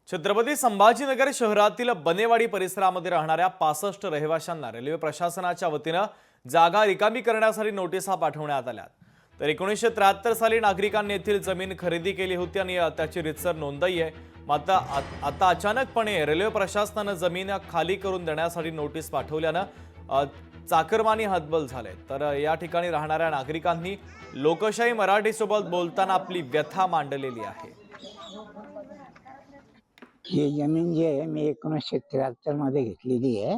छत्रपती संभाजीनगर शहरातील बनेवाडी परिसरामध्ये राहणाऱ्या 65 रहिवाशांना रेल्वे प्रशासनाच्या वतीने जागा रिकामी करण्यासाठी नोटिसा पाठवण्यात आल्या। तर 1973 साली नागरिकांनी येथील जमीन खरेदी केली होती आणि त्याची रितसर नोंदही आहे। मात्र आता अचानकपणे रेल्वे प्रशासनाने जमीन खाली करून देण्यासाठी नोटीस पाठवल्याने चाकरमानी हतबल झाले। तर या ठिकाणी राहणाऱ्या नागरिकांनी लोकशाही मराठी सोबत बोलताना आपली व्यथा मांडलेली आहे। ही जमीन जी आहे मी 1973 मध्ये घेतलेली आहे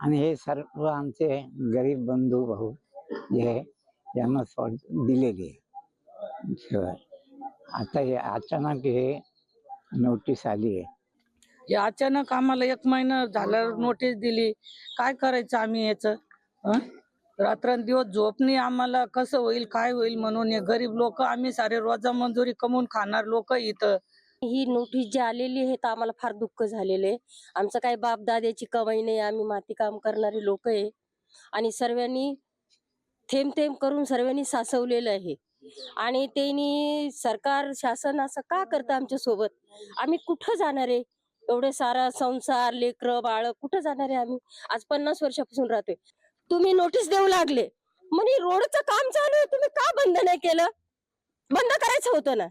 आणि हे सर्व आमचे गरीब बंधू भाऊ जे आहे यांना दिलेली आहे। शिवाय आता हे अचानक हे नोटीस आली आहे। हे अचानक आम्हाला 1 महिना झाला नोटीस दिली, काय करायचं आम्ही याचं? रात्रंदिवस झोप नाही आम्हाला, कसं होईल काय होईल म्हणून। हे गरीब लोक आम्ही सारे रोजा मंजुरी कमवून खाणार लोक इथं। ही नोटीस जी आलेली आहे तर आम्हाला फार दुःख झालेलं आहे। आमचं काही बाप दाद्याची कमाई नाही, आम्ही माती काम करणारे लोक आहे आणि सर्वांनी थेंब थेंब करून सर्वांनी साचवलेलं आहे आणि त्यांनी सरकार शासन असं का करतं आमच्या सोबत? आम्ही कुठं जाणार आहे? एवढे सारा संसार लेकरं बाळ कुठं जाणार आहे आम्ही? आज 50 वर्षापासून राहतोय। तुम्ही नोटीस देऊ लागले म्हणे रोडचं काम चालू आहे, तुम्ही का बंद नाही केलं? बंद करायचं होतं ना।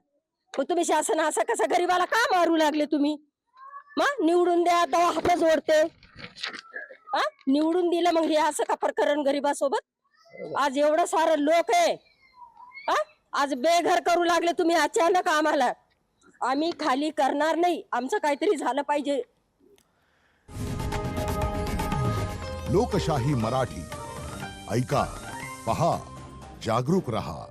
मग तुम्ही शासन असं कसं गरीबाला का मारू लागले? तुम्ही मग निवडून द्या तेव्हा हात जोडते, निवडून दिलं मग हे असं का प्रकरण गरीबासोबत? आज एवढं सारं लोक आहे आज बेघर करू लागले तुम्ही अचानक आम्हाला। आम्ही खाली करणार नाही, आमचं काहीतरी झालं पाहिजे। लोकशाही मराठी ऐका, पहा, जागरूक रहा।